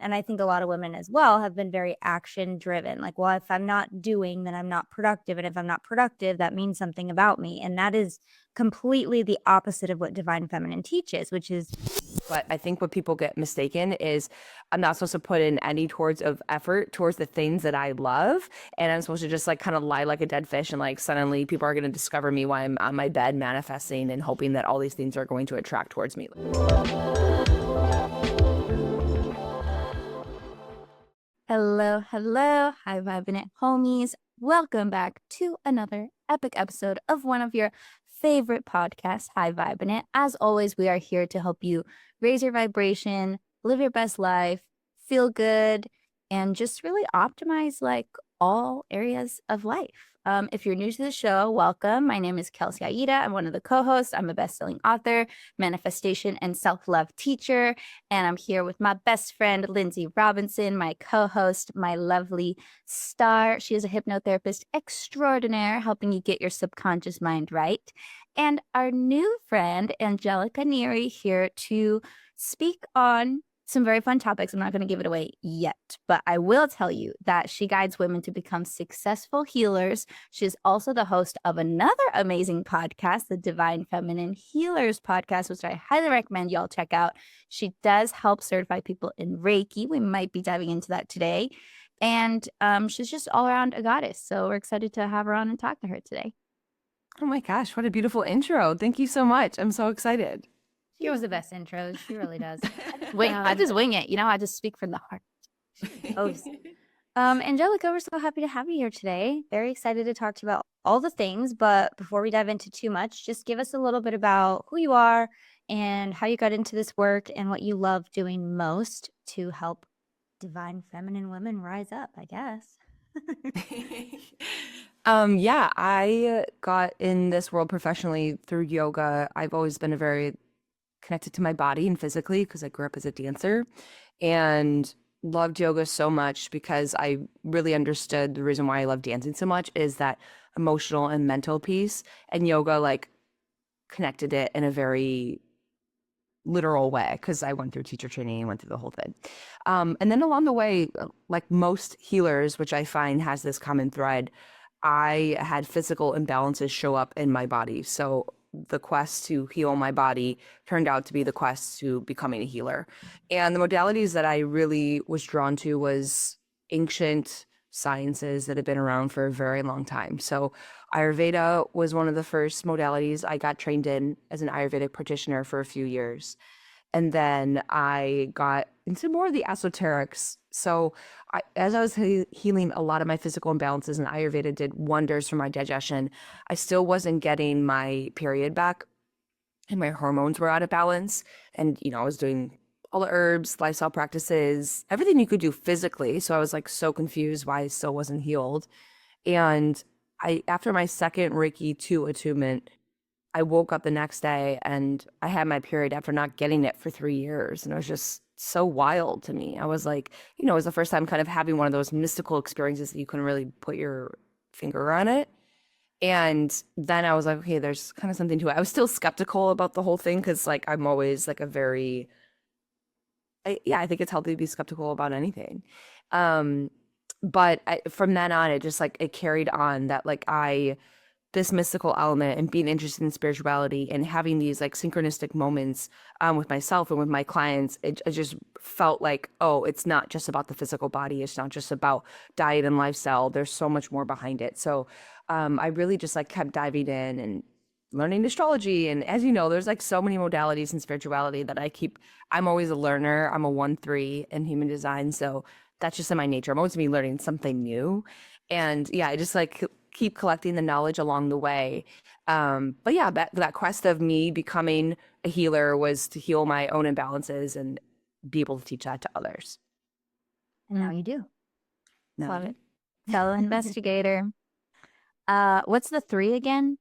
And I think a lot of women as well have been very action driven. Like, well, if I'm not doing, then I'm not productive. And if I'm not productive, that means something about me. And that is completely the opposite of what Divine Feminine teaches, which is. But I think what people get mistaken is I'm not supposed to put in any towards of effort towards the things that I love. And I'm supposed to just like kind of lie like a dead fish. And like suddenly people are going to discover me while I'm on my bed manifesting and hoping that all these things are going to attract towards me. Hello, hello. Hi, vibing it, homies. Welcome back to another epic episode of one of your favorite podcasts, Hi Vibing It. As always, we are here to help you raise your vibration, live your best life, feel good, and just really optimize like all areas of life. If you're new to the show, welcome. My name is Kelsey Aida. I'm one of the co-hosts. I'm a best-selling author, manifestation, and self-love teacher. And I'm here with my best friend, Lindsay Robinson, my co-host, my lovely star. She is a hypnotherapist extraordinaire, helping you get your subconscious mind right. And our new friend, Angelica Neri, here to speak on some very fun topics. I'm not going to give it away yet, but I will tell you that she guides women to become successful healers. She is also the host of another amazing podcast, the Divine Feminine Healers podcast, which I highly recommend y'all check out. She does help certify people in Reiki. We might be diving into that today. And she's just all around a goddess. So we're excited to have her on and talk to her today. Oh my gosh, what a beautiful intro. Thank you so much. I'm so excited. She gives the best intros. She really does. I just wing it. I just speak from the heart. Angelica, we're so happy to have you here today. Very excited to talk to you about all the things. But before we dive into too much, just give us a little bit about who you are and how you got into this work and what you love doing most to help divine feminine women rise up, I guess. Yeah, I got in this world professionally through yoga. I've always been a very connected to my body and physically because I grew up as a dancer and loved yoga so much because I really understood the reason why I love dancing so much is that emotional and mental piece, and yoga like connected it in a very literal way because I went through teacher training and went through the whole thing. And then along the way, like most healers, which I find has this common thread, I had physical imbalances show up in my body. So the quest to heal my body turned out to be the quest to becoming a healer. And the modalities that I really was drawn to was ancient sciences that have been around for a very long time. So Ayurveda was one of the first modalities I got trained in as an Ayurvedic practitioner for a few years. And then I got into more of the esoterics. So as I was healing a lot of my physical imbalances, and Ayurveda did wonders for my digestion, I still wasn't getting my period back and my hormones were out of balance. And, I was doing all the herbs, lifestyle practices, everything you could do physically. So I was like so confused why I still wasn't healed. And after my second Reiki 2 attunement, I woke up the next day and I had my period after not getting it for 3 years. And it was just so wild to me. I was like, it was the first time kind of having one of those mystical experiences that you couldn't really put your finger on it. And then I was like, okay, there's kind of something to it. I was still skeptical about the whole thing because like I'm always like I think it's healthy to be skeptical about anything. But from then on, it just like it carried on that like this mystical element and being interested in spirituality and having these like synchronistic moments with myself and with my clients, it just felt like, oh, it's not just about the physical body. It's not just about diet and lifestyle. There's so much more behind it. So I really just like kept diving in and learning astrology. And as you know, there's like so many modalities in spirituality that I'm always a learner. I'm a 1-3 in human design. So that's just in my nature. I'm always gonna be learning something new. And yeah, I just like keep collecting the knowledge along the way. But yeah, that quest of me becoming a healer was to heal my own imbalances and be able to teach that to others. And now you do. No. Love it. Fellow investigator. What's the 3 again?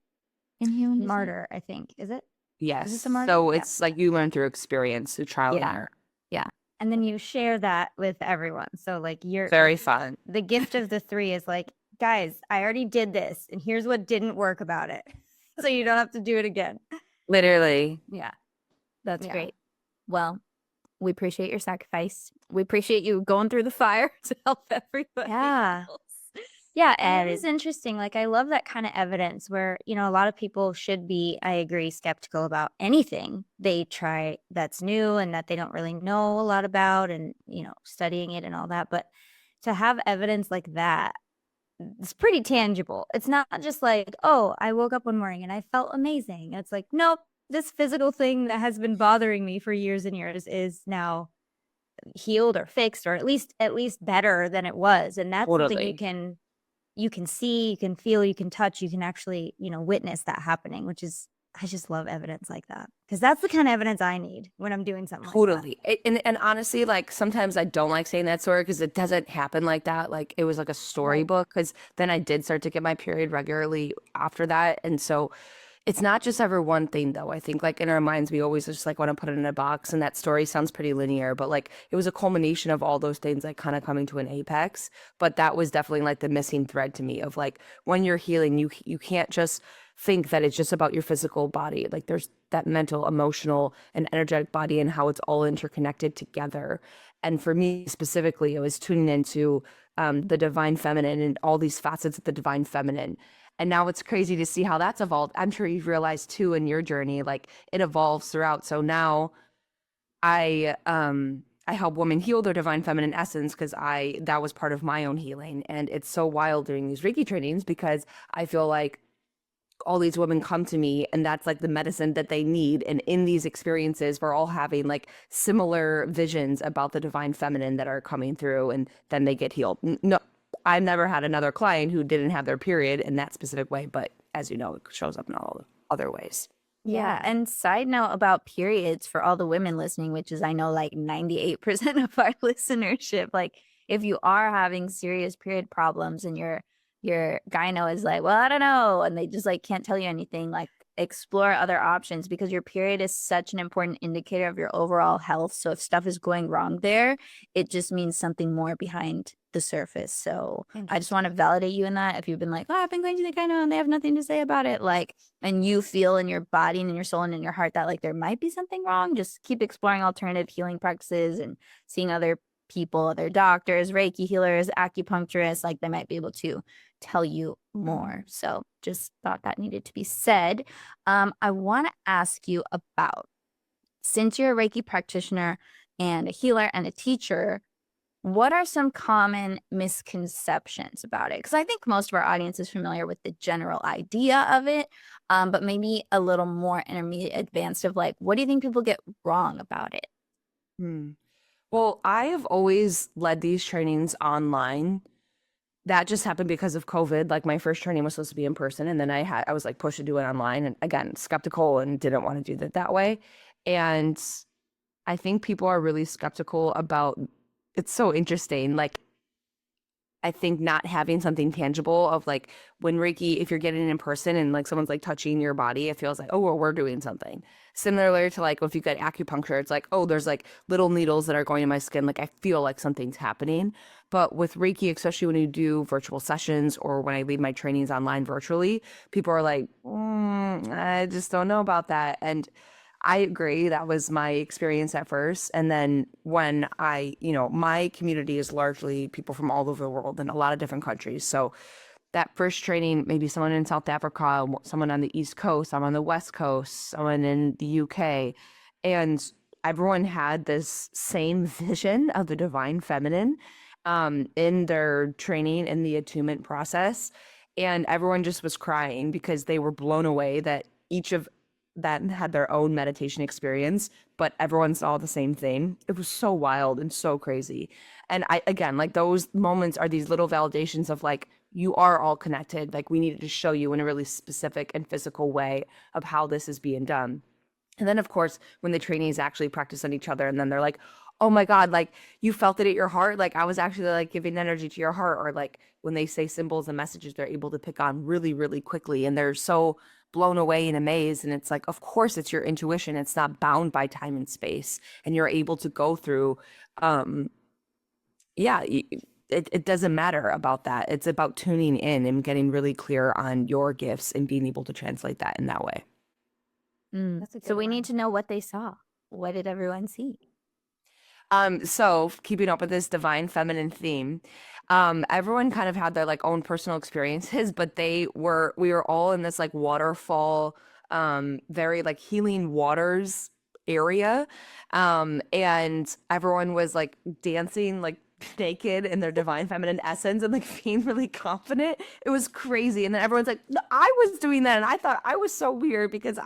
In human martyr, I think. Is it? Yes. Is it a martyr? So it's like you learn through experience, through trial and error. Yeah. And then you share that with everyone. So like you're very fun. The gift of the 3 is like, guys, I already did this and here's what didn't work about it. So you don't have to do it again. Literally. Yeah. That's great. Well, We appreciate your sacrifice. We appreciate you going through the fire to help everybody Yeah. else. Yeah, and it is interesting. Like, I love that kind of evidence where, a lot of people should be, I agree, skeptical about anything they try that's new and that they don't really know a lot about and, studying it and all that. But to have evidence like that, it's pretty tangible. It's not just like, oh, I woke up one morning and I felt amazing. It's like, nope, this physical thing that has been bothering me for years and years is now healed or fixed or at least better than it was. And that's something you can see, you can feel, you can touch, you can actually, witness that happening, which is, I just love evidence like that because that's the kind of evidence I need when I'm doing something like that. Totally. And honestly, like sometimes I don't like saying that story because it doesn't happen like that. Like it was like a Right. storybook because then I did start to get my period regularly after that. And so it's not just ever one thing though. I think like in our minds, we always just like want to put it in a box and that story sounds pretty linear, but like it was a culmination of all those things like kind of coming to an apex. But that was definitely like the missing thread to me of like when you're healing, you can't just think that it's just about your physical body. Like there's that mental, emotional, and energetic body and how it's all interconnected together. And for me specifically, it was tuning into the divine feminine and all these facets of the divine feminine. And now it's crazy to see how that's evolved. I'm sure you've realized too in your journey, like it evolves throughout. So now I help women heal their divine feminine essence because I that was part of my own healing. And it's so wild during these Reiki trainings because I feel like all these women come to me and that's like the medicine that they need. And in these experiences, we're all having like similar visions about the divine feminine that are coming through and then they get healed. No, I've never had another client who didn't have their period in that specific way, but as you know, it shows up in all other ways. Yeah. And side note about periods for all the women listening, which is I know like 98% of our listenership, like if you are having serious period problems and your gyno is like, well, I don't know, and they just like can't tell you anything, like explore other options because your period is such an important indicator of your overall health. So if stuff is going wrong there, it just means something more behind the surface. So I just want to validate you in that. If you've been like, oh, I've been going to the gyno and they have nothing to say about it, like, and you feel in your body and in your soul and in your heart that like there might be something wrong, just keep exploring alternative healing practices and seeing other people, other doctors, Reiki healers, acupuncturists, like they might be able to tell you more. So just thought that needed to be said. I want to ask you about, since you're a Reiki practitioner and a healer and a teacher, what are some common misconceptions about it? Because I think most of our audience is familiar with the general idea of it, but maybe a little more intermediate advanced of like, what do you think people get wrong about it? Hmm. Well, I have always led these trainings online. That just happened because of COVID. Like my first training was supposed to be in person, and then I was like pushed to do it online, and again, skeptical and didn't want to do that that way. And I think people are really skeptical about. It's so interesting. Like I think not having something tangible of like when Reiki, if you're getting it in person and like someone's like touching your body, it feels like, oh, well, we're doing something. Similar to like if you get acupuncture, it's like, oh, there's like little needles that are going in my skin. Like I feel like something's happening. But with Reiki, especially when you do virtual sessions or when I lead my trainings online virtually, people are like, I just don't know about that. And I agree. That was my experience at first. And then when my community is largely people from all over the world in a lot of different countries. So that first training, maybe someone in South Africa, someone on the East Coast, someone on the West Coast, someone in the UK. And everyone had this same vision of the divine feminine in their training in the attunement process. And everyone just was crying because they were blown away that each of that had their own meditation experience, but everyone saw the same thing. It was so wild and so crazy. And I, again, like those moments are these little validations of like, you are all connected. Like we needed to show you in a really specific and physical way of how this is being done. And then, of course, when the trainees actually practice on each other, and then they're like, oh my God, like you felt it at your heart. Like I was actually like giving energy to your heart. Or like when they say symbols and messages, they're able to pick on really, really quickly. And they're so blown away and amazed. And it's like, of course, it's your intuition. It's not bound by time and space. And you're able to go through, um, yeah, it doesn't matter about that. It's about tuning in and getting really clear on your gifts and being able to translate that in that way. That's a So good we one. need to know what they saw. What did everyone see? So keeping up with this divine feminine theme, everyone kind of had their like own personal experiences, but we were all in this like waterfall, very like healing waters area. And everyone was like dancing like naked in their divine feminine essence and like being really confident. It was crazy. And then everyone's like, "No, I was doing that." And I thought I was so weird because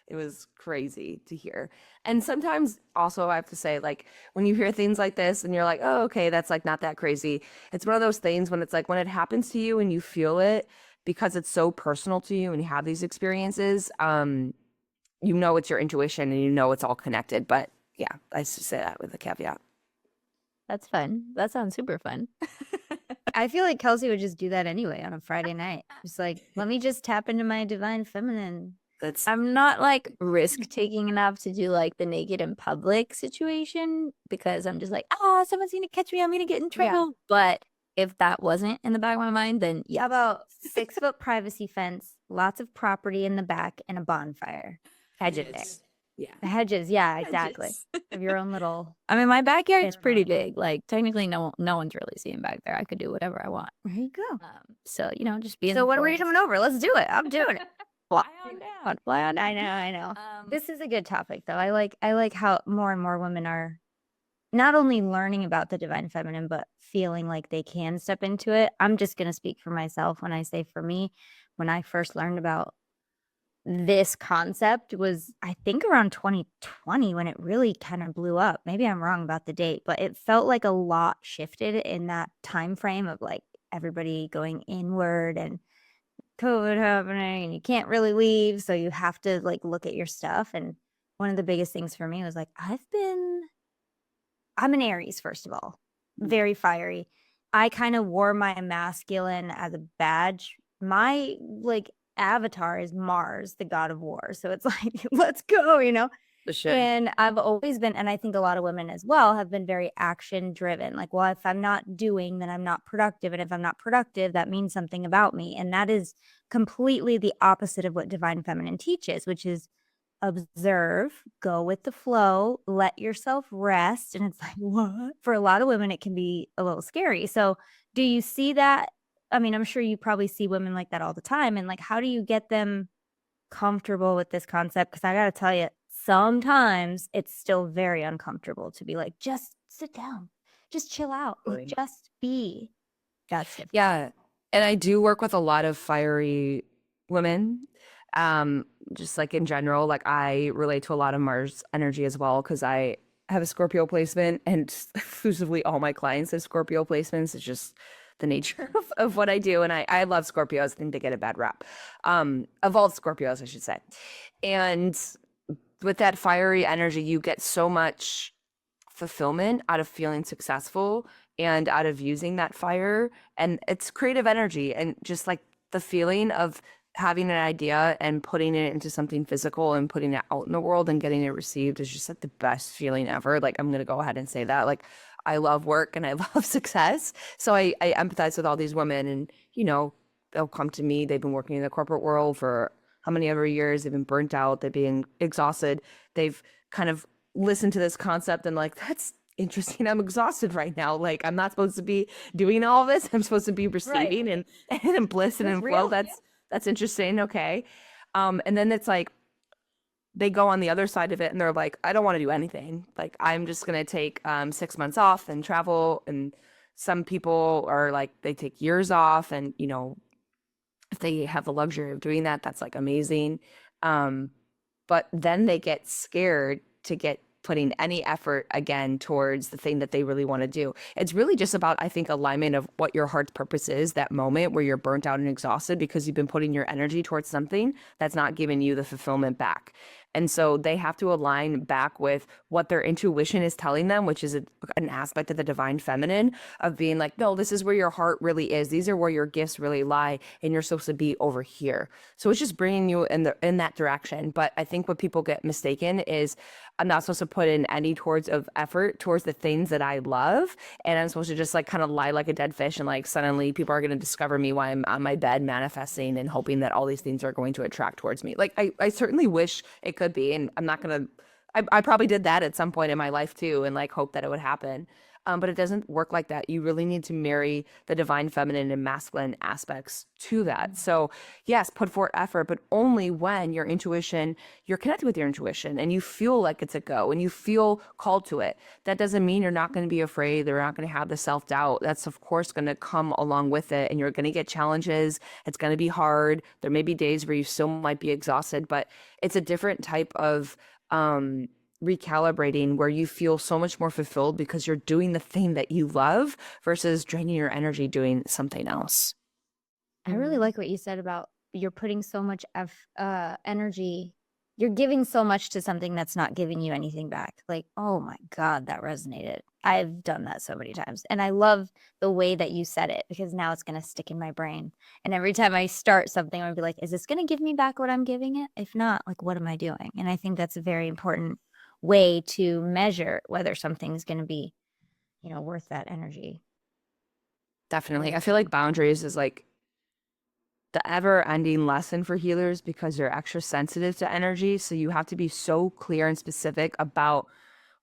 it was crazy to hear. And sometimes also I have to say, like, when you hear things like this and you're like, oh, okay, that's like not that crazy. It's one of those things when it's like when it happens to you and you feel it because it's so personal to you and you have these experiences, you know it's your intuition and you know it's all connected. But yeah, I just say that with a caveat. That's fun. That sounds super fun. I feel like Kelsey would just do that anyway on a Friday night. Just like, let me just tap into my divine feminine. That's I'm not like risk taking enough to do like the naked in public situation because I'm just like, someone's gonna catch me. I'm gonna get in trouble. But if that wasn't in the back of my mind, then How about 6-foot privacy fence, lots of property in the back, and a bonfire? Hedges. yeah. The hedges, yeah, exactly. Of your own little. I mean, my backyard's Bit pretty around. big. Like technically, no one's really seeing back there. I could do whatever I want. There you go. So just be. So when were you coming over? Let's do it. I'm doing it. Fly on down. Fly on down. I know. This is a good topic, though. I like how more and more women are not only learning about the divine feminine, but feeling like they can step into it. I'm just going to speak for myself when I say for me, when I first learned about this concept was, I think, around 2020 when it really kind of blew up. Maybe I'm wrong about the date, but it felt like a lot shifted in that time frame of like everybody going inward and COVID happening and you can't really leave. So you have to like look at your stuff. And one of the biggest things for me was like, I'm an Aries, first of all, very fiery. I kind of wore my masculine as a badge. My like avatar is Mars, the god of war. So it's like, let's go, For sure. And I've always been, and I think a lot of women as well have been very action driven. Like, well, if I'm not doing, then I'm not productive. And if I'm not productive, that means something about me. And that is completely the opposite of what divine feminine teaches, which is observe, go with the flow, let yourself rest. And it's like, what? For a lot of women, it can be a little scary. So do you see that? I mean, I'm sure you probably see women like that all the time. And like, how do you get them comfortable with this concept? Because I got to tell you, sometimes it's still very uncomfortable to be like, just sit down, just chill out, or just be. That's different. Yeah. And I do work with a lot of fiery women. Just like in general, like I relate to a lot of Mars energy as well because I have a Scorpio placement and exclusively all my clients have Scorpio placements. It's just the nature of what I do. And I love Scorpios. I think they get a bad rap. Evolved Scorpios, I should say. And with that fiery energy, you get so much fulfillment out of feeling successful and out of using that fire. And it's creative energy and just like the feeling of having an idea and putting it into something physical and putting it out in the world and getting it received is just like the best feeling ever. Like I'm going to go ahead and say that. Like I love work and I love success. So I empathize with all these women and, they'll come to me. They've been working in the corporate world for how many ever years. They've been burnt out. They've been exhausted. They've kind of listened to this concept and like, that's interesting. I'm exhausted right now. Like I'm not supposed to be doing all this. I'm supposed to be receiving and in bliss and in flow. That's interesting. Okay. And then it's like, they go on the other side of it and they're like, I don't want to do anything. Like, I'm just going to take 6 months off and travel. And some people are like, they take years off. And, if they have the luxury of doing that, that's like amazing. But then they get scared to get putting any effort again towards the thing that they really want to do. It's really just about, I think, alignment of what your heart's purpose is, that moment where you're burnt out and exhausted because you've been putting your energy towards something that's not giving you the fulfillment back. And so they have to align back with what their intuition is telling them, which is an aspect of the divine feminine of being like, no, this is where your heart really is. These are where your gifts really lie. And you're supposed to be over here. So it's just bringing you in that direction. But I think what people get mistaken is I'm not supposed to put in any effort towards the things that I love. And I'm supposed to just like kind of lie like a dead fish. And like suddenly people are going to discover me while I'm on my bed manifesting and hoping that all these things are going to attract towards me. Like I certainly wish it could be. And I'm not going to I probably did that at some point in my life too, and like hope that it would happen. But it doesn't work like that. You really need to marry the divine feminine and masculine aspects to that. So, yes, put forth effort, but only when your intuition, you're connected with your intuition and you feel like it's a go and you feel called to it. That doesn't mean you're not going to be afraid. They're not going to have the self doubt. That's, of course, going to come along with it. And you're going to get challenges. It's going to be hard. There may be days where you still might be exhausted, but it's a different type of recalibrating where you feel so much more fulfilled because you're doing the thing that you love versus draining your energy doing something else. I really like what you said about you're putting so much energy. You're giving so much to something that's not giving you anything back. Like, oh my God, that resonated. I've done that so many times. And I love the way that you said it because now it's going to stick in my brain. And every time I start something, I'll be like, is this going to give me back what I'm giving it? If not, like, what am I doing? And I think that's a very important way to measure whether something's going to be, worth that energy. Definitely. I feel like boundaries is like the ever ending lesson for healers because you're extra sensitive to energy. So you have to be so clear and specific about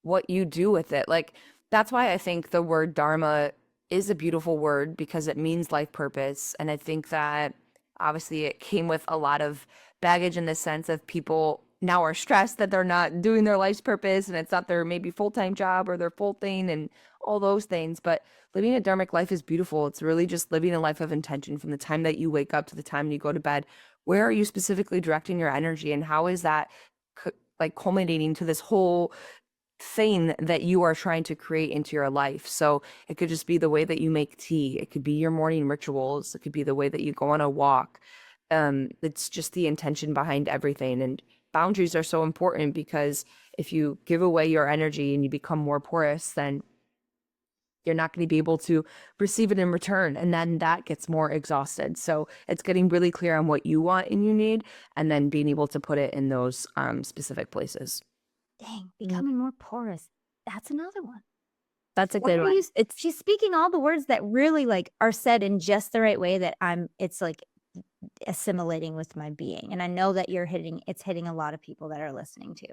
what you do with it. Like, that's why I think the word dharma is a beautiful word because it means life purpose. And I think that obviously it came with a lot of baggage in the sense of people now are stressed that they're not doing their life's purpose and it's not their maybe full-time job or their full thing and all those things. But living a dharmic life is beautiful. It's really just living a life of intention from the time that you wake up to the time you go to bed. Where are you specifically directing your energy and how is that like culminating to this whole thing that you are trying to create into your life? So it could just be the way that you make tea. It could be your morning rituals. It could be the way that you go on a walk. It's just the intention behind everything. And boundaries are so important because if you give away your energy and you become more porous, then you're not going to be able to receive it in return. And then that gets more exhausted. So it's getting really clear on what you want and you need, and then being able to put it in those specific places. Dang, becoming more porous. That's another one. That's a good one. She's speaking all the words that really like are said in just the right way that it's like assimilating with my being. And I know that it's hitting a lot of people that are listening to.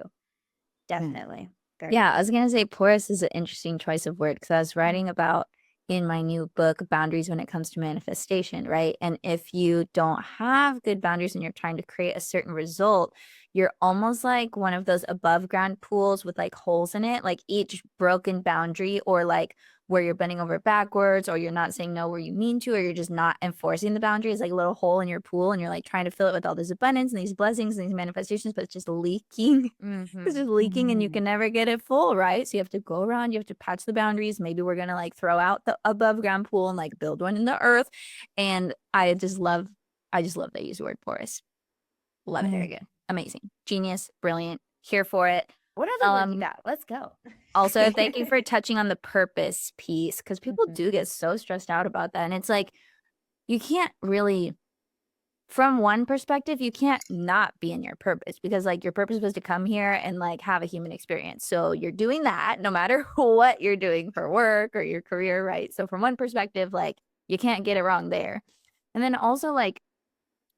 Definitely. Yeah, I was going to say porous is an interesting choice of word because I was writing about in my new book, boundaries when it comes to manifestation, right? And if you don't have good boundaries and you're trying to create a certain result, you're almost like one of those above ground pools with like holes in it, like each broken boundary or like where you're bending over backwards or you're not saying no where you mean to, or you're just not enforcing the boundaries, like a little hole in your pool and you're like trying to fill it with all this abundance and these blessings and these manifestations, but it's just leaking. It's just leaking and you can never get it full, right? So you have to go around, you have to patch the boundaries. Maybe we're going to like throw out the above ground pool and like build one in the earth. And I just love that you use the word porous. Love it. Very good. Amazing. Genius. Brilliant. Here for it. What other words you got? Let's go. Also, thank you for touching on the purpose piece because people do get so stressed out about that. And it's like, you can't really, from one perspective, you can't not be in your purpose because like your purpose was to come here and like have a human experience. So you're doing that no matter what you're doing for work or your career, right? So from one perspective, like you can't get it wrong there. And then also like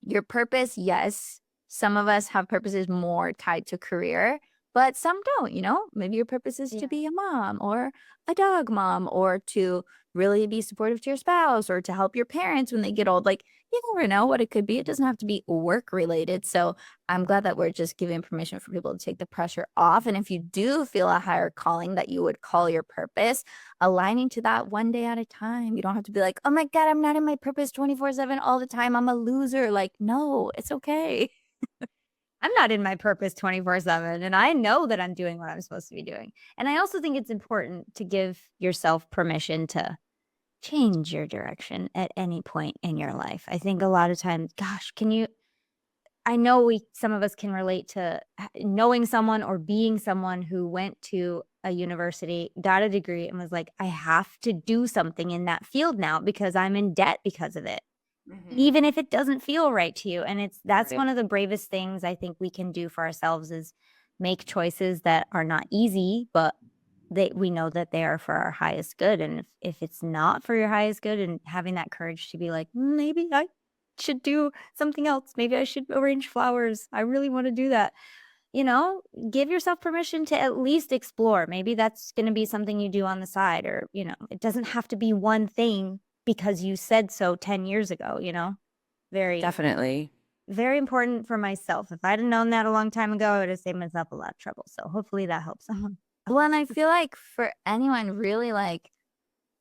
your purpose, yes, some of us have purposes more tied to career, but some don't, maybe your purpose is to be a mom or a dog mom or to really be supportive to your spouse or to help your parents when they get old. Like you never know what it could be. It doesn't have to be work related. So I'm glad that we're just giving permission for people to take the pressure off. And if you do feel a higher calling that you would call your purpose, aligning to that one day at a time. You don't have to be like, oh my God, I'm not in my purpose 24/7 all the time. I'm a loser. Like, no, it's okay. I'm not in my purpose 24/7 and I know that I'm doing what I'm supposed to be doing. And I also think it's important to give yourself permission to change your direction at any point in your life. I think a lot of times, gosh, I know some of us can relate to knowing someone or being someone who went to a university, got a degree and was like, I have to do something in that field now because I'm in debt because of it. Even if it doesn't feel right to you. And that's one of the bravest things I think we can do for ourselves is make choices that are not easy, but we know that they are for our highest good. And if it's not for your highest good, and having that courage to be like, maybe I should do something else. Maybe I should arrange flowers. I really want to do that. give yourself permission to at least explore. Maybe that's going to be something you do on the side, or, it doesn't have to be one thing because you said so 10 years ago, very, Definitely. very important for myself. If I'd have known that a long time ago, I would have saved myself a lot of trouble. So hopefully that helps someone. Well, and I feel like for anyone, really, like,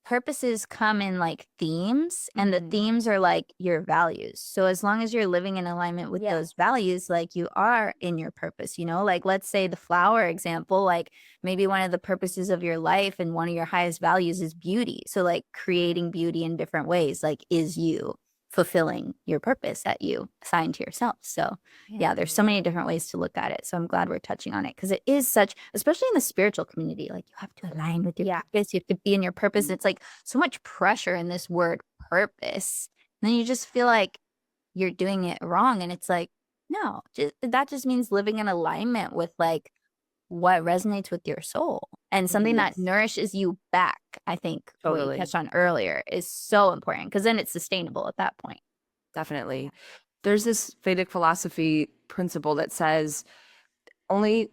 purposes come in like themes, and the themes are like your values. So as long as you're living in alignment with those values, like, you are in your purpose, like, let's say the flower example, like, maybe one of the purposes of your life and one of your highest values is beauty. So, like, creating beauty in different ways, like, is you fulfilling your purpose that you assigned to yourself. So yeah, there's so many different ways to look at it. So I'm glad we're touching on it, because it is such, especially in the spiritual community, like, you have to align with your purpose. You have to be in your purpose. It's like so much pressure in this word purpose. And then you just feel like you're doing it wrong. And it's like, no, that just means living in alignment with like what resonates with your soul, and something that nourishes you back. I think what we Totally. touched on earlier is so important, because then it's sustainable at that point. Definitely. There's this Vedic philosophy principle that says the only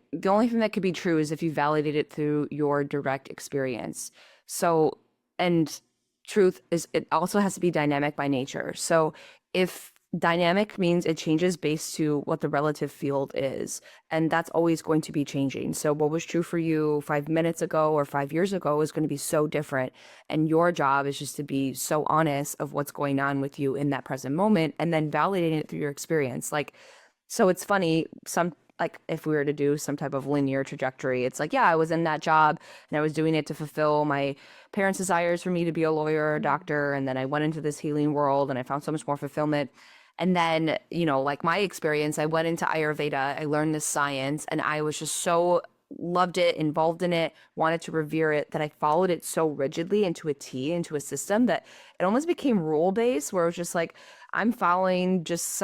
thing that could be true is if you validate it through your direct experience. So, and truth is, it also has to be dynamic by nature. So if dynamic means it changes based to what the relative field is, and that's always going to be changing. So what was true for you 5 minutes ago or 5 years ago is going to be so different. And your job is just to be so honest of what's going on with you in that present moment, and then validating it through your experience. Like, so it's funny, like, if we were to do some type of linear trajectory, it's like, yeah, I was in that job and I was doing it to fulfill my parents' desires for me to be a lawyer or a doctor. And then I went into this healing world and I found so much more fulfillment. And then, like my experience, I went into Ayurveda, I learned this science, and I was just so loved it, involved in it, wanted to revere it, that I followed it so rigidly into a T, into a system, that it almost became rule based, where it was just like, I'm following just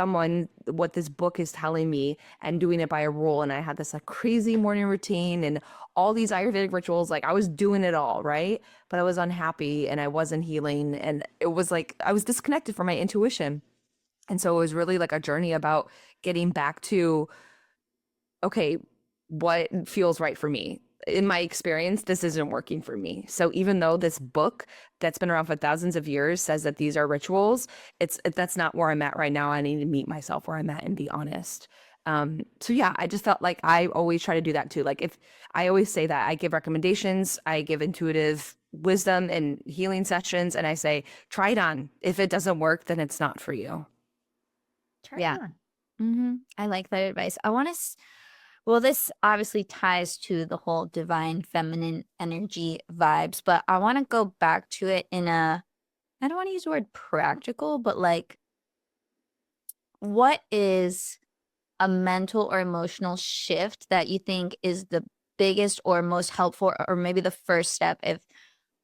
what this book is telling me and doing it by a rule. And I had this like crazy morning routine and all these Ayurvedic rituals. Like, I was doing it all, right? But I was unhappy and I wasn't healing. And it was like I was disconnected from my intuition. And so it was really like a journey about getting back to, okay, what feels right for me? In my experience, this isn't working for me. So even though this book that's been around for thousands of years says that these are rituals, that's not where I'm at right now. I need to meet myself where I'm at and be honest. So yeah, I just felt like I always try to do that too. Like, if I always say that I give recommendations, I give intuitive wisdom and healing sessions, and I say, try it on. If it doesn't work, then it's not for you. Try it on. I like that advice. Well, this obviously ties to the whole divine feminine energy vibes, but I want to go back to it I don't want to use the word practical, but like, what is a mental or emotional shift that you think is the biggest or most helpful, or maybe the first step, if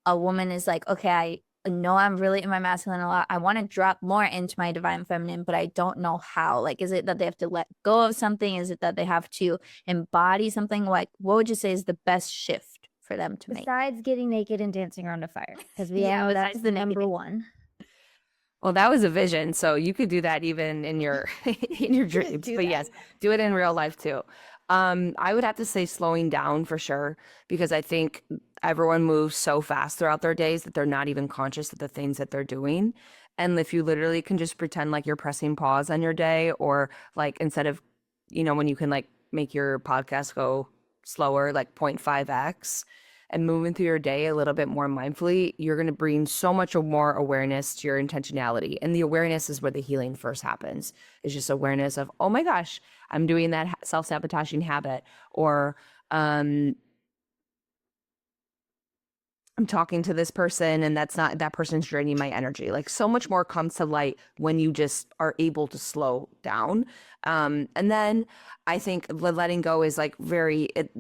a woman is like, okay, I know I'm really in my masculine a lot, I want to drop more into my divine feminine, but I don't know how? Like, is it that they have to let go of something? Is it that they have to embody something? Like, what would you say is the best shift for them to make? Besides getting naked and dancing around a fire, because Yeah, that's the number one. Well, that was a vision, so you could do that even in your in your dreams. But yes, do it in real life too. I would have to say slowing down for sure, because I think everyone moves so fast throughout their days that they're not even conscious of the things that they're doing. And if you literally can just pretend like you're pressing pause on your day, or like, instead of, when you can like make your podcast go slower, like 0.5x, and moving through your day a little bit more mindfully, you're going to bring so much more awareness to your intentionality. And the awareness is where the healing first happens. It's just awareness of, oh my gosh, I'm doing that self-sabotaging habit, or I'm talking to this person and that person's draining my energy. Like, so much more comes to light when you just are able to slow down. And then I think letting go is like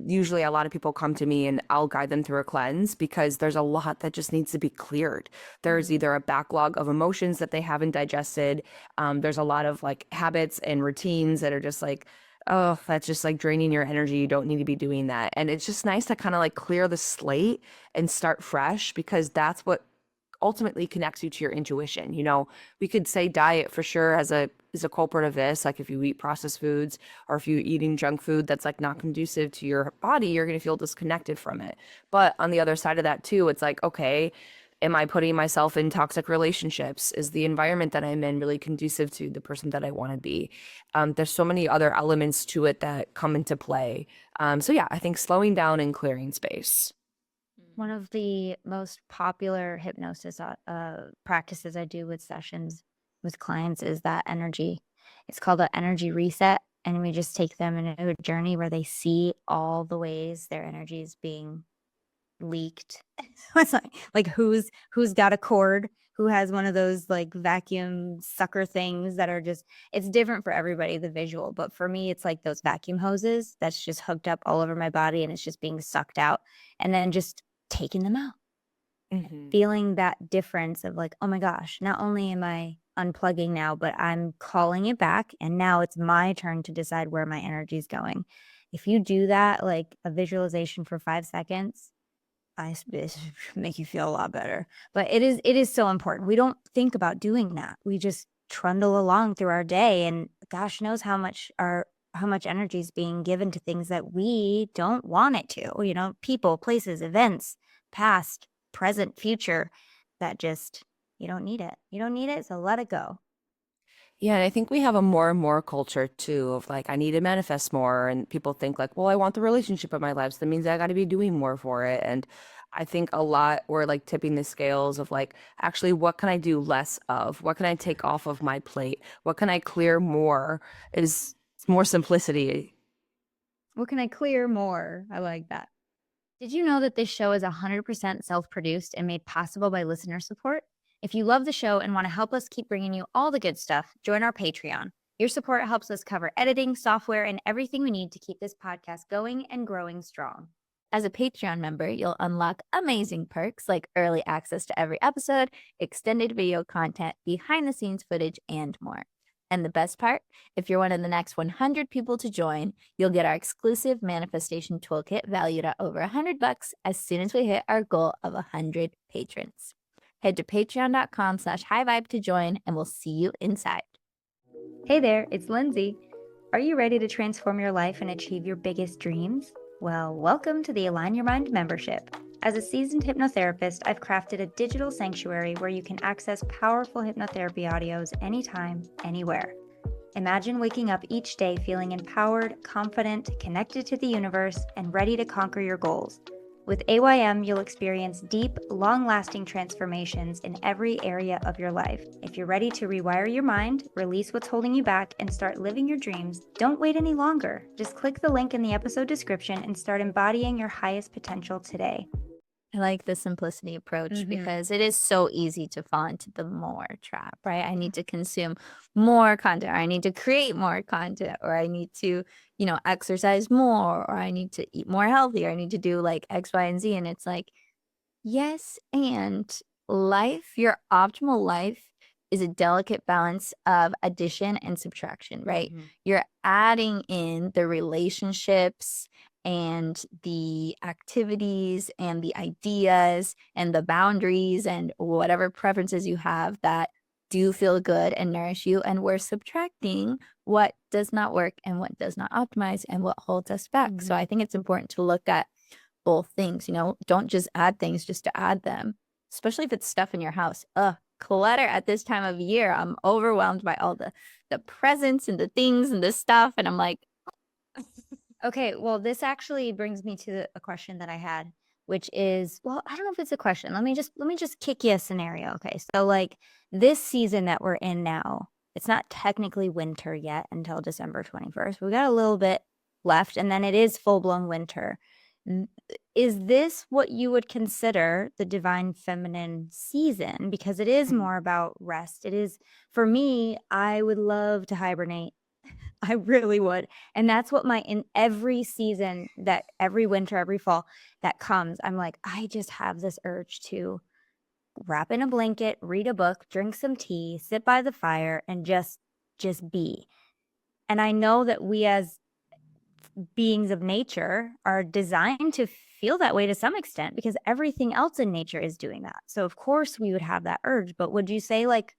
usually a lot of people come to me and I'll guide them through a cleanse, because there's a lot that just needs to be cleared. There's either a backlog of emotions that they haven't digested. There's a lot of like habits and routines that are just like, oh, that's just like draining your energy. You don't need to be doing that. And it's just nice to kind of like clear the slate and start fresh, because that's what ultimately connects you to your intuition. You know, we could say diet for sure as a culprit of this. Like if you eat processed foods or if you're eating junk food that's like not conducive to your body, you're going to feel disconnected from it. But on the other side of that too, it's like, okay, am I putting myself in toxic relationships? Is the environment that I'm in really conducive to the person that I want to be? There's so many other elements to it that come into play. So yeah, I think slowing down and clearing space. One of the most popular hypnosis practices I do with sessions with clients is that energy. It's called an energy reset. And we just take them into a journey where they see all the ways their energy is being leaked. It's like who's got a cord, who has one of those like vacuum sucker things that are just, it's different for everybody, the visual, but for me it's like those vacuum hoses that's just hooked up all over my body and it's just being sucked out, and then just taking them out. Feeling that difference of like, oh my gosh, not only am I unplugging now, but I'm calling it back, and now it's my turn to decide where my energy is going. If you do that, like a visualization for 5 seconds, it make you feel a lot better. But it is so important. We don't think about doing that. We just trundle along through our day, and gosh knows how much energy is being given to things that we don't want it to. You know, people, places, events, past, present, future, that just, you don't need it. You don't need it, so let it go. Yeah, and I think we have a more and more culture too of like, I need to manifest more. And people think like, well, I want the relationship of my life. So that means I got to be doing more for it. And I think a lot we're like tipping the scales of like, actually, what can I do less of? What can I take off of my plate? What can I clear more? Is more simplicity. What can I clear more? I like that. Did you know that this show is 100% self-produced and made possible by listener support? If you love the show and want to help us keep bringing you all the good stuff, join our Patreon. Your support helps us cover editing, software, and everything we need to keep this podcast going and growing strong. As a Patreon member, you'll unlock amazing perks like early access to every episode, extended video content, behind the scenes footage, and more. And the best part, if you're one of the next 100 people to join, you'll get our exclusive manifestation toolkit valued at over $100 as soon as we hit our goal of 100 patrons. Head to patreon.com/highvibe to join, and we'll see you inside. Hey there, it's Lindsay. Are you ready to transform your life and achieve your biggest dreams? Well, welcome to the Align Your Mind membership. As a seasoned hypnotherapist, I've crafted a digital sanctuary where you can access powerful hypnotherapy audios anytime, anywhere. Imagine waking up each day feeling empowered, confident, connected to the universe, and ready to conquer your goals. With AYM, you'll experience deep, long-lasting transformations in every area of your life. If you're ready to rewire your mind, release what's holding you back, and start living your dreams, don't wait any longer. Just click the link in the episode description and start embodying your highest potential today. I like the simplicity approach because it is so easy to fall into the more trap, right? I need to consume more content, or I need to create more content, or I need to, exercise more, or I need to eat more healthy, or I need to do like X, Y, and Z. And it's like, yes, and your optimal life is a delicate balance of addition and subtraction, right? You're adding in the relationships and the activities and the ideas and the boundaries and whatever preferences you have that do feel good and nourish you. And we're subtracting what does not work and what does not optimize and what holds us back. So I think it's important to look at both things, don't just add things just to add them, especially if it's stuff in your house. Clutter at this time of year. I'm overwhelmed by all the presents and the things and the stuff. And I'm like, okay, well, this actually brings me to a question that I had, which is, well, I don't know if it's a question. Let me just kick you a scenario. Okay. So like this season that we're in now, it's not technically winter yet until December 21st. We got a little bit left, and then it is full-blown winter. Is this what you would consider the divine feminine season? Because it is more about rest. It is, for me, I would love to hibernate. I really would. And that's what in every season, that every winter, every fall that comes, I'm like, I just have this urge to wrap in a blanket, read a book, drink some tea, sit by the fire, and just be. And I know that we as beings of nature are designed to feel that way to some extent because everything else in nature is doing that. So of course we would have that urge. But would you say like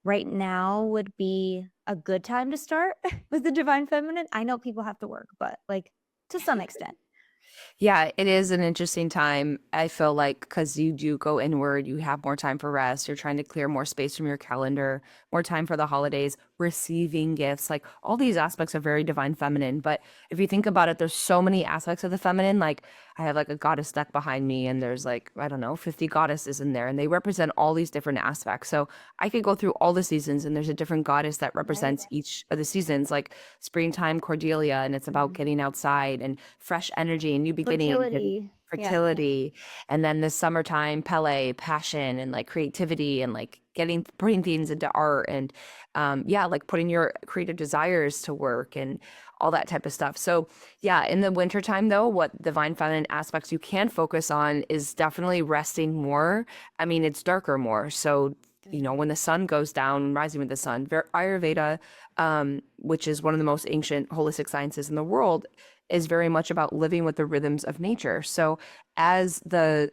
right now would be a good time to start with the divine feminine? I know people have to work, but like to some extent. Yeah, it is an interesting time. I feel like because you do go inward, you have more time for rest. You're trying to clear more space from your calendar, more time for the holidays, receiving gifts. Like all these aspects are very divine feminine. But if you think about it, there's so many aspects of the feminine. Like I have like a goddess deck behind me, and there's like, I don't know, 50 goddesses in there, and they represent all these different aspects. So I could go through all the seasons, and there's a different goddess that represents each of the seasons, like springtime Cordelia, and it's about getting outside and fresh energy and new beginnings and fertility. And then the summertime Pele, passion and like creativity and like putting things into art and like putting your creative desires to work and all that type of stuff. So yeah, in the wintertime though, what divine feminine aspects you can focus on is definitely resting more. I mean, it's darker more. So when the sun goes down, rising with the sun, Ayurveda, which is one of the most ancient holistic sciences in the world, is very much about living with the rhythms of nature. So as the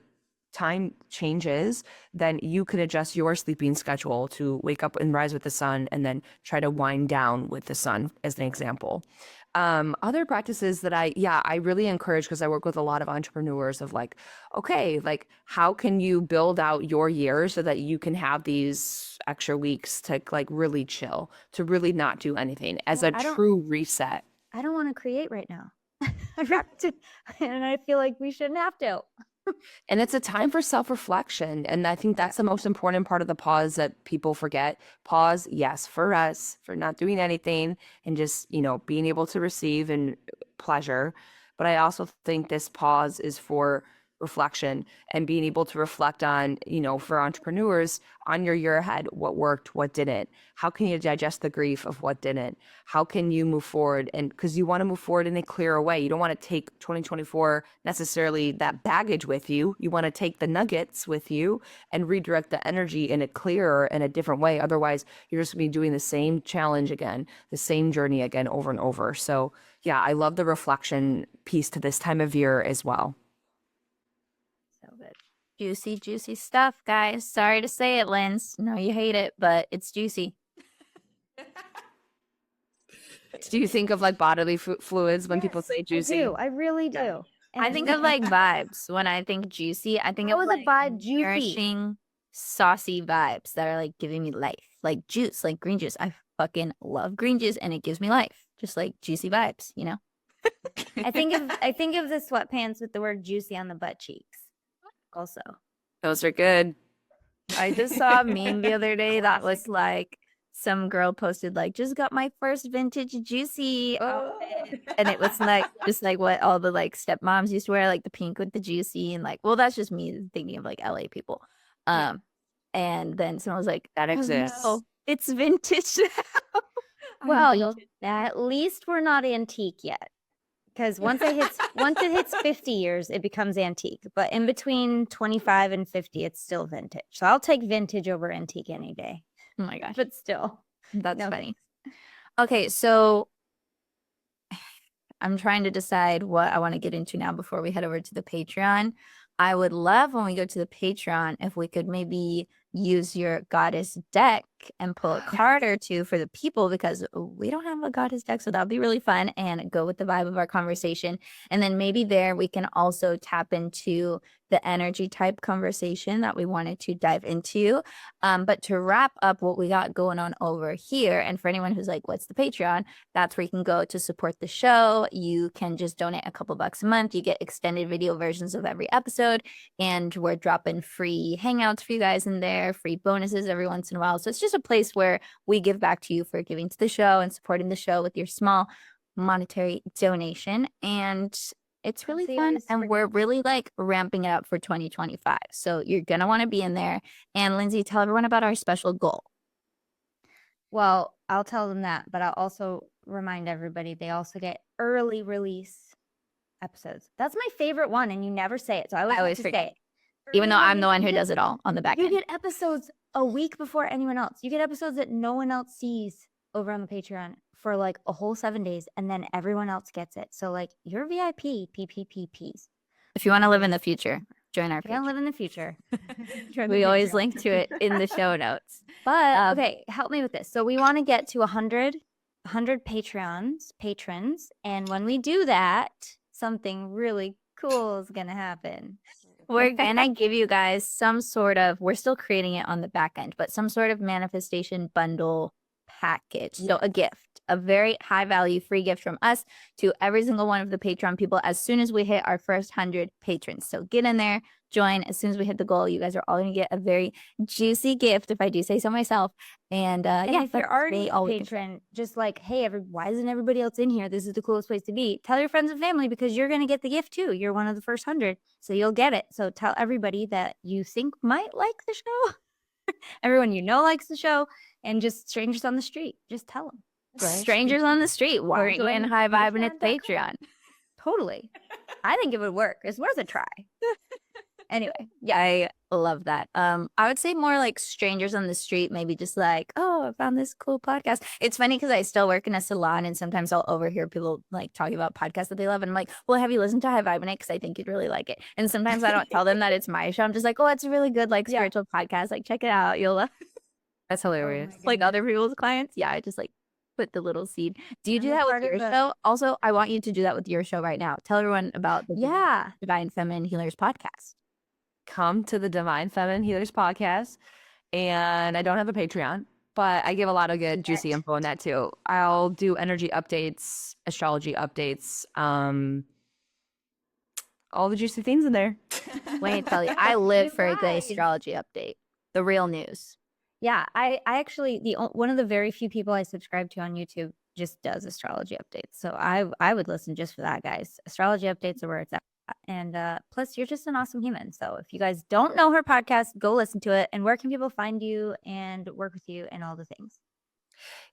time changes, then you can adjust your sleeping schedule to wake up and rise with the sun and then try to wind down with the sun as an example. Other practices that I really encourage because I work with a lot of entrepreneurs of like, okay, like how can you build out your year so that you can have these extra weeks to like really chill, to really not do anything as a true reset. I don't want to create right now. And I feel like we shouldn't have to. And it's a time for self-reflection. And I think that's the most important part of the pause that people forget. Pause, yes, for us, for not doing anything and just, being able to receive and pleasure. But I also think this pause is for reflection and being able to reflect on, for entrepreneurs on your year ahead, what worked, what didn't. How can you digest the grief of what didn't? How can you move forward? And because you want to move forward in a clearer way, you don't want to take 2024 necessarily that baggage with you. You want to take the nuggets with you and redirect the energy in a clearer and a different way. Otherwise, you're just going to be doing the same challenge again, the same journey again over and over. So yeah, I love the reflection piece to this time of year as well. Juicy, juicy stuff, guys. Sorry to say it, Linz. No, you hate it, but it's juicy. Do you think of like bodily fluids when people say juicy? I really do. Yeah. I think of like vibes. When I think juicy, I think of like nourishing, saucy vibes that are like giving me life. Like juice, like green juice. I fucking love green juice and it gives me life. Just like juicy vibes, I think of the sweatpants with the word juicy on the butt cheeks. Also, those are good. I just saw a meme the other day that was like some girl posted like just got my first vintage juicy outfit. And it was like just like what all the like stepmoms used to wear, like the pink with the juicy and like, well, that's just me thinking of like LA people. And then someone was like, that exists. Oh, no, it's vintage now. Well, at least we're not antique yet. Because once it hits 50 years, it becomes antique. But in between 25 and 50, it's still vintage. So I'll take vintage over antique any day. Oh my gosh. But still. That's funny. Okay, so I'm trying to decide what I want to get into now before we head over to the Patreon. I would love when we go to the Patreon if we could maybe use your goddess deck and pull a card or two for the people because we don't have a goddess deck. So that'll be really fun and go with the vibe of our conversation. And then maybe there we can also tap into the energy type conversation that we wanted to dive into. But to wrap up what we got going on over here, and for anyone who's like, what's the Patreon? That's where you can go to support the show. You can just donate a couple bucks a month. You get extended video versions of every episode. And we're dropping free hangouts for you guys in there, free bonuses every once in a while. So it's just a place where we give back to you for giving to the show and supporting the show with your small monetary donation. And it's really fun. And we're really like ramping it up for 2025. So you're going to want to be in there. And Lindsay, tell everyone about our special goal. Well, I'll tell them that, but I'll also remind everybody they also get early release episodes. That's my favorite one, and you never say it. So I always say it. Even though I'm the one who does it all on the back end. You get episodes a week before anyone else. You get episodes that no one else sees over on the Patreon for like a whole 7 days, and then everyone else gets it. So like you're VIP, PPPPs. If you want to live in the future, join our If you want to Patreon. live in the future, We always link to it in the show notes. But okay, help me with this. So we want to get to 100 patrons, and when we do that, something really cool is gonna happen. We're gonna give you guys some sort of, we're still creating it on the back end, but some sort of manifestation bundle package. So a gift, a very high value free gift from us to every single one of the Patreon people as soon as we hit our first 100 patrons. So get in there, join. As soon as we hit the goal, you guys are all gonna get a very juicy gift, if I do say so myself. And yeah, if you're already a patron, just like, hey, why isn't everybody else in here? This is the coolest place to be. Tell your friends and family, because you're gonna get the gift too. You're one of the first 100, so you'll get it. So tell everybody that you think might like the show. Everyone you know likes the show, and just strangers on the street. Just tell them. Strangers on the street, why join High Vibe and its Patreon? Totally. I think it would work. It's worth a try. Anyway, yeah, I love that. I would say more like strangers on the street, maybe just like, oh, I found this cool podcast. It's funny because I still work in a salon, and sometimes I'll overhear people like talking about podcasts that they love, and I'm like, well, have you listened to High Vibe in it? Because I think you'd really like it. And sometimes I don't tell them that it's my show. I'm just like, oh, it's a really good like spiritual podcast. Like, check it out. You'll love it. That's hilarious. Like other people's clients. Yeah, I just like put the little seed. Do you do that with your show? Also, I want you to do that with your show right now. Tell everyone about the Divine Feminine Healers podcast. Come to the Divine Feminine Healers podcast. And I don't have a Patreon, but I give a lot of good juicy info on that too. I'll do energy updates, astrology updates, all the juicy things in there. Wait, tell you, I live for a good astrology update. The real news. Yeah, I actually, one of the very few people I subscribe to on YouTube just does astrology updates. So I would listen just for that, guys. Astrology updates are where it's at. And plus, you're just an awesome human. So if you guys don't know her podcast, go listen to it. And where can people find you and work with you and all the things?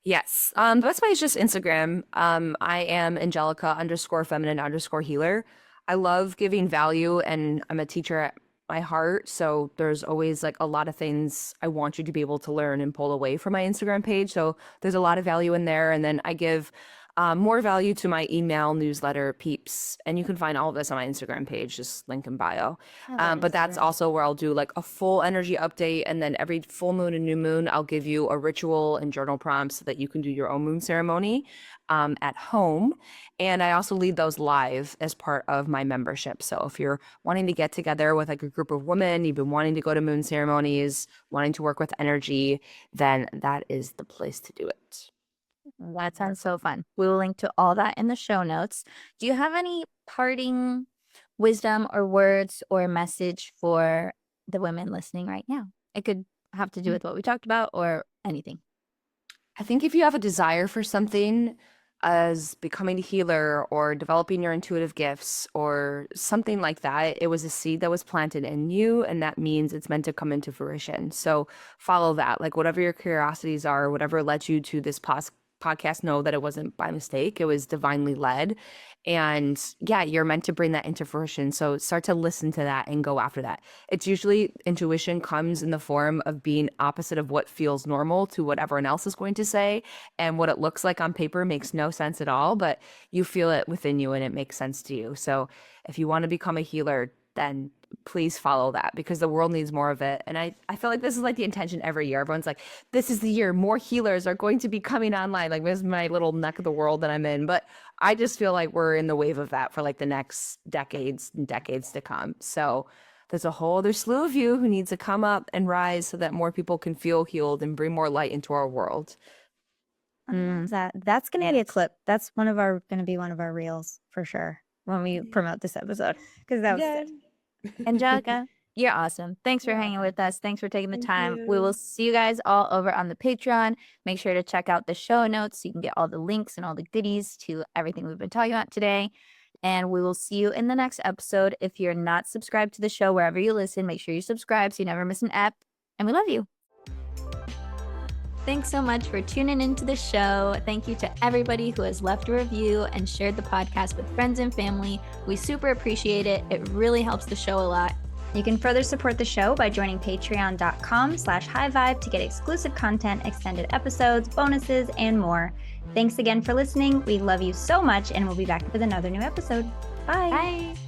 Yes. The best way is just Instagram. I am Angelica_feminine_healer. I love giving value, and I'm a teacher at my heart. So there's always like a lot of things I want you to be able to learn and pull away from my Instagram page. So there's a lot of value in there. And then I give more value to my email newsletter peeps, and you can find all of this on my Instagram page, just link in bio. But that's also where I'll do like a full energy update, and then every full moon and new moon I'll give you a ritual and journal prompts so that you can do your own moon ceremony at home. And I also lead those live as part of my membership. So if you're wanting to get together with like a group of women, you've been wanting to go to moon ceremonies, wanting to work with energy, then that is the place to do it. That sounds so fun. We will link to all that in the show notes. Do you have any parting wisdom or words or message for the women listening right now? It could have to do with what we talked about or anything. I think if you have a desire for something, as becoming a healer or developing your intuitive gifts or something like that, it was a seed that was planted in you, and that means it's meant to come into fruition. So follow that. Like whatever your curiosities are, whatever led you to this podcast, know that it wasn't by mistake. It was divinely led. And yeah, you're meant to bring that into fruition. So start to listen to that and go after that. It's usually intuition comes in the form of being opposite of what feels normal to what everyone else is going to say. And what it looks like on paper makes no sense at all, but you feel it within you and it makes sense to you. So if you want to become a healer, then please follow that, because the world needs more of it. And I feel like this is like the intention every year. Everyone's like, this is the year more healers are going to be coming online. Like this is my little neck of the world that I'm in. But I just feel like we're in the wave of that for like the next decades and decades to come. So there's a whole other slew of you who needs to come up and rise so that more people can feel healed and bring more light into our world. That's going to be a clip. That's going to be one of our reels for sure when we promote this episode, because that was it. Angelica, you're awesome. Thanks for hanging with us. Thanks for taking the time. We will see you guys all over on the Patreon. Make sure to check out the show notes so you can get all the links and all the goodies to everything we've been talking about today. And we will see you in the next episode. If you're not subscribed to the show wherever you listen, make sure you subscribe so you never miss an ep. And we love you. Thanks so much for tuning into the show. Thank you to everybody who has left a review and shared the podcast with friends and family. We super appreciate it. It really helps the show a lot. You can further support the show by joining patreon.com/highvibe to get exclusive content, extended episodes, bonuses, and more. Thanks again for listening. We love you so much, and we'll be back with another new episode. Bye. Bye.